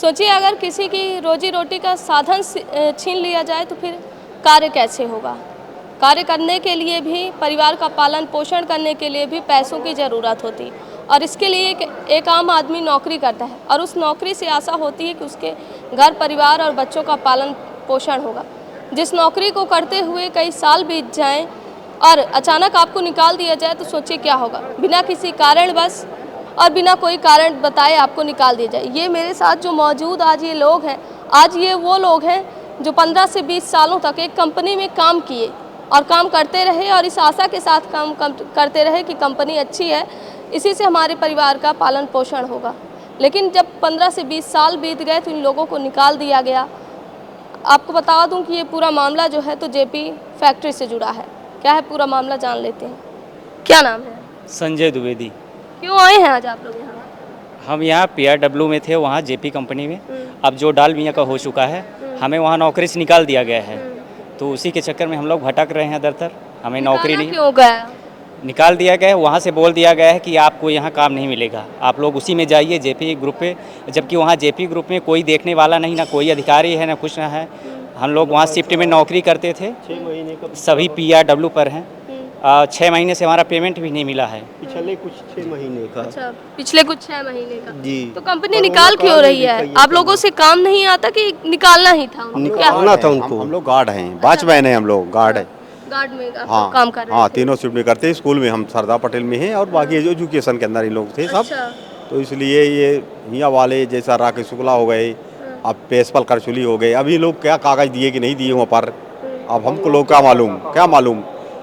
सोचिए अगर किसी की रोजी रोटी का साधन छीन लिया जाए तो फिर कार्य कैसे होगा। कार्य करने के लिए भी, परिवार का पालन पोषण करने के लिए भी पैसों की ज़रूरत होती है और इसके लिए एक आम आदमी नौकरी करता है और उस नौकरी से आशा होती है कि उसके घर परिवार और बच्चों का पालन पोषण होगा। जिस नौकरी को करते हुए कई साल बीत जाएं और अचानक आपको निकाल दिया जाए तो सोचिए क्या होगा। बिना किसी कारणवश और बिना कोई कारण बताए आपको निकाल दिया जाए। ये मेरे साथ जो मौजूद आज ये लोग हैं, आज ये वो लोग हैं जो 15 से 20 सालों तक एक कंपनी में काम किए और काम करते रहे और इस आशा के साथ काम करते रहे कि कंपनी अच्छी है, इसी से हमारे परिवार का पालन पोषण होगा। लेकिन जब 15 से 20 साल बीत गए तो इन लोगों को निकाल दिया गया। आपको बता दूं कि ये पूरा मामला जो है तो जेपी फैक्ट्री से जुड़ा है। क्या है पूरा मामला, जान लेते हैं। क्या नाम है? संजय द्विवेदी। क्यों आए हैं आज आप लोग यहाँ? हम यहाँ PRW में थे, वहाँ जेपी कंपनी में। अब जो डाल मियाँ का हो चुका है, हमें वहाँ नौकरी से निकाल दिया गया है, तो उसी के चक्कर में हम लोग भटक रहे हैं दर। हमें नौकरी नहीं क्यों गया? निकाल दिया गया है। वहाँ से बोल दिया गया है कि आपको यहाँ काम नहीं मिलेगा, आप लोग उसी में जाइए जेपी ग्रुप पे। जबकि वहाँ जेपी ग्रुप में कोई देखने वाला नहीं, ना कोई अधिकारी है, ना कुछ ना है। हम लोग वहाँ शिफ्ट में नौकरी करते थे, 6 महीने का सभी PRW पर हैं। 6 महीने से हमारा पेमेंट भी नहीं मिला है। पिछले कुछ 6 महीने का। अच्छा, पिछले कुछ 6 महीने का जी। तो कंपनी निकाल क्यों रही है? आप लोगों से काम नहीं आता कि निकालना ही था? निकालना था उनको। हम लोग गार्ड हैं, वॉचमैन हैं, हम लोग गार्ड हैं। गार्ड में आप हाँ काम कर रहे हाँ, थे? तीनों शिफ्ट में करते हैं। स्कूल में हम सरदार पटेल में हैं और बाकी जो एजुकेशन के अंदर इन लोग थे सब। अच्छा। तो इसलिए ये हिया वाले जैसा राकेश शुक्ला हो गए, अब पेशपल करचुली हो गए, अभी लोग क्या कागज दिए कि नहीं दिए वहाँ पर, अब हमको लोग क्या मालूम।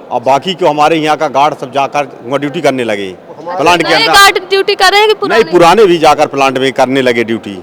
अब बाकी क्यों हमारे यहाँ का गार्ड सब जाकर वहाँ ड्यूटी करने लगे प्लांट के अंदर। गार्ड ड्यूटी कर रहे हैं कि नहीं, पुराने भी जाकर प्लांट में करने लगे ड्यूटी।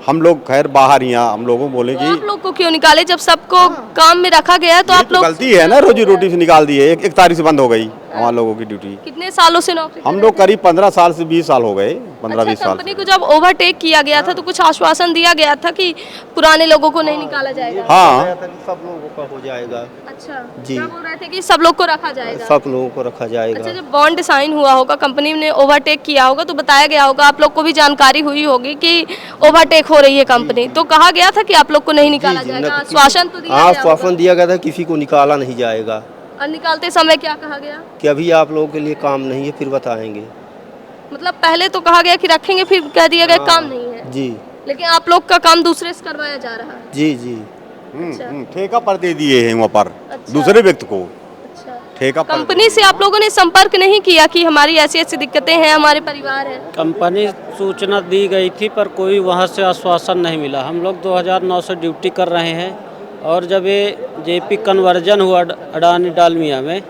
हम लोग खैर बाहर यहाँ हम लोगों बोले कि आप लोग को क्यों निकाले जब सबको काम में रखा गया है? तो आप लोग गलती है ना, रोजी रोटी से निकाल दिए। एक तारीख से बंद हो गई हमारे लोगों की ड्यूटी। कितने सालों से नौकरी हम कर लोग करीब 15 साल से 20 साल हो गए, 15-20 साल। कंपनी को जब ओवरटेक किया गया था तो कुछ आश्वासन दिया गया था कि पुराने लोगों को नहीं निकाला जाएगा? हाँ, सब लोगों का हो जाएगा। अच्छा जी। क्या बोल रहे थे कि सब लोग को रखा जाएगा? सब लोगों को रखा जाएगा। अच्छा, जब बॉन्ड साइन हुआ होगा, कंपनी ने ओवरटेक किया होगा तो बताया गया होगा, आप लोग को भी जानकारी हुई होगी कि ओवरटेक हो रही है कंपनी, तो कहा गया था कि आप लोग को नहीं निकाला जाएगा? आश्वासन तो दिया गया होगा। आश्वासन दिया गया था किसी को निकाला नहीं जाएगा। और निकालते समय क्या कहा गया? कि अभी आप लोगों के लिए काम नहीं है, फिर बताएंगे। मतलब पहले तो कहा गया कि रखेंगे, फिर कह दिया गया काम नहीं है। जी लेकिन आप लोग का काम दूसरे से करवाया जा रहा है। जी जी। ठेका पर दे दिए हैं वहाँ पर अच्छा। दूसरे व्यक्ति को अच्छा, ठेका पर। कंपनी से आप लोगों ने संपर्क नहीं किया कि हमारी ऐसी ऐसी दिक्कतें हैं, हमारे परिवार है? कंपनी सूचना दी गई थी पर कोई वहाँ से आश्वासन नहीं मिला। हम लोग 2009 से ड्यूटी कर रहे हैं और जब ये जेपी कन्वर्जन हुआ अडानी डालमिया में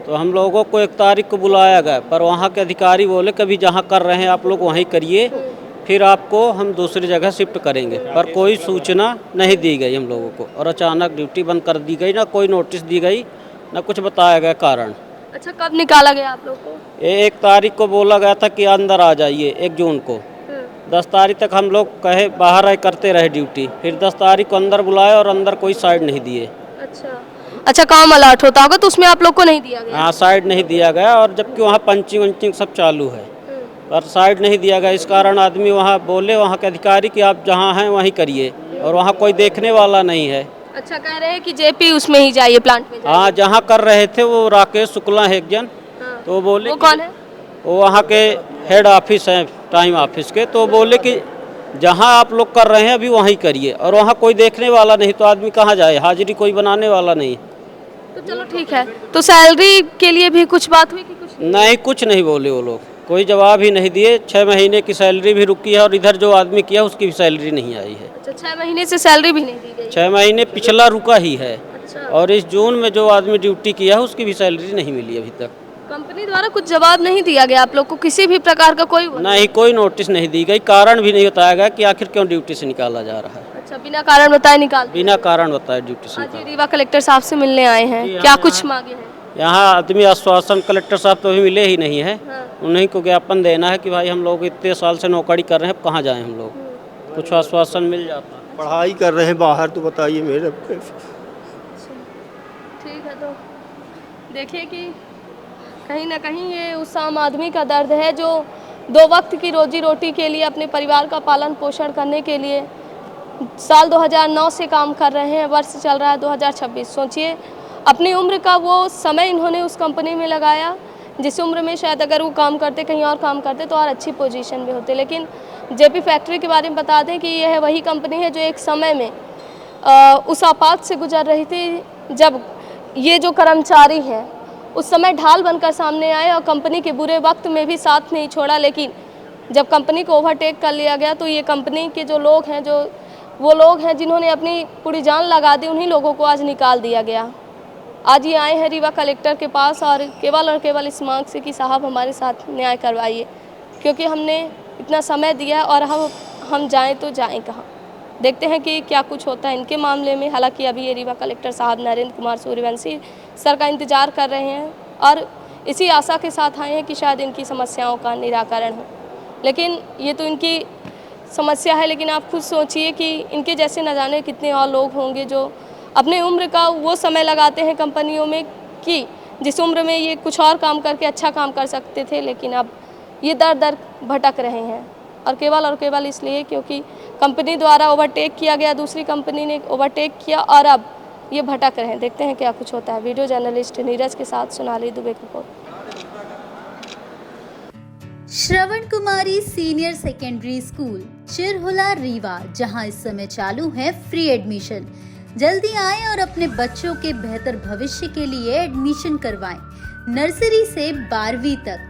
तो हम लोगों को 1 तारीख को बुलाया गया, पर वहाँ के अधिकारी बोले कभी जहाँ कर रहे हैं आप लोग वहीं करिए, फिर आपको हम दूसरी जगह शिफ्ट करेंगे। पर कोई सूचना नहीं दी गई हम लोगों को और अचानक ड्यूटी बंद कर दी गई, ना कोई नोटिस दी गई, ना कुछ बताया गया कारण। अच्छा, कब निकाला गया आप लोग को? 1 तारीख को बोला गया था कि अंदर आ जाइए, 1 जून को। 10 तारीख तक हम लोग कहे बाहर आए करते रहे ड्यूटी, फिर 10 तारीख को अंदर बुलाए और अंदर कोई साइड नहीं दिए। अच्छा, काम अलर्ट होता होगा तो उसमें आप लोग को नहीं दिया गया? हाँ, साइड नहीं दिया गया और जबकि वहाँ पंचिंग वंचिंग सब चालू है, पर साइड नहीं दिया गया। इस कारण आदमी वहाँ बोले, वहाँ के अधिकारी कि आप जहाँ हैं वहीं करिए, और वहाँ कोई देखने वाला नहीं है। अच्छा, कह रहे हैं कि जेपी उसमें ही जाइए, प्लांट में जाइए। हाँ, जहाँ कर रहे थे वो राकेश शुक्ला है एक जन, तो बोले वो कौन है? वो वहाँ के हेड ऑफिस हैं टाइम ऑफिस के, तो बोले कि जहाँ आप लोग कर रहे हैं अभी वहीं करिए, और वहाँ कोई देखने वाला नहीं तो आदमी कहाँ जाए, हाजिरी कोई बनाने वाला नहीं। तो चलो ठीक है, तो सैलरी के लिए भी कुछ बात हुई कि कुछ नहीं, कुछ नहीं बोले वो लोग, कोई जवाब ही नहीं दिए। 6 महीने की सैलरी भी रुकी है और इधर जो आदमी किया उसकी भी सैलरी नहीं आई है। अच्छा, 6 महीने से सैलरी भी नहीं दी गई? 6 महीने पिछला रुका ही है। अच्छा। और इस जून में जो आदमी ड्यूटी किया है उसकी भी सैलरी नहीं मिली अभी तक। कंपनी द्वारा कुछ जवाब नहीं दिया गया आप लोग को? किसी भी प्रकार का कोई नहीं, कोई नोटिस नहीं दी गई, कारण भी नहीं बताया गया कि आखिर क्यों ड्यूटी से निकाला जा रहा है। अच्छा, बिना कारण बताए निकाल? बिना कारण बताए ड्यूटी से आज निकाला। रीवा कलेक्टर साहब से मिलने आए हैं, क्या कुछ मांगे हैं? यहाँ आदमी आश्वासन, कलेक्टर साहब तो अभी मिले ही नहीं है। उन्हीं को ज्ञापन देना है कि भाई हम लोग इतने साल से नौकरी कर रहे हैं, अब कहाँ जाएं हम लोग, कुछ आश्वासन मिल जाता। पढ़ाई कर रहे हैं बाहर, तो बताइए मेरे। ठीक है, तो देखिए कि कहीं ना कहीं ये उस आम आदमी का दर्द है जो 2 वक्त की रोजी रोटी के लिए, अपने परिवार का पालन पोषण करने के लिए साल 2009 से काम कर रहे हैं, वर्ष चल रहा है 2026। सोचिए अपनी उम्र का वो समय इन्होंने उस कंपनी में लगाया, जिस उम्र में शायद अगर वो काम करते, कहीं और काम करते तो और अच्छी पोजीशन में होते। लेकिन जेपी फैक्ट्री के बारे में बता दें कि यह वही कंपनी है जो एक समय में उस आपात से गुजर रही थी, जब ये जो कर्मचारी हैं उस समय ढाल बनकर सामने आए और कंपनी के बुरे वक्त में भी साथ नहीं छोड़ा। लेकिन जब कंपनी को ओवरटेक कर लिया गया तो ये कंपनी के जो लोग हैं, जो वो लोग हैं जिन्होंने अपनी पूरी जान लगा दी, उन्हीं लोगों को आज निकाल दिया गया। आज ये आए हैं रीवा कलेक्टर के पास और केवल इस मांग से कि साहब हमारे साथ न्याय करवाइए, क्योंकि हमने इतना समय दिया है और हम जाएं तो जाएं कहाँ। देखते हैं कि क्या कुछ होता है इनके मामले में। हालांकि अभी ये रीवा कलेक्टर साहब नरेंद्र कुमार सूर्यवंशी सर का इंतज़ार कर रहे हैं और इसी आशा के साथ आए हैं कि शायद इनकी समस्याओं का निराकरण हो। लेकिन ये तो इनकी समस्या है, लेकिन आप खुद सोचिए कि इनके जैसे न जाने कितने और लोग होंगे जो अपने उम्र का वो समय लगाते हैं कंपनियों में कि जिस उम्र में ये कुछ और काम करके अच्छा काम कर सकते थे, लेकिन अब ये दर दर भटक रहे हैं। और केवल इसलिए क्योंकि कंपनी द्वारा ओवरटेक किया गया, दूसरी कंपनी ने ओवरटेक किया और अब ये भटक रहे हैं। देखते हैं क्या कुछ होता है। वीडियो जर्नलिस्ट नीरज के साथ सोनाली दुबे की रिपोर्ट। श्रवण कुमारी senior secondary school Chirhula Rewa, जहां इस समय चालू है फ्री एडमिशन। जल्दी आएं और अपने बच्चों के बेहतर भविष्य के लिए एडमिशन करवाएं। नर्सरी से 12वीं तक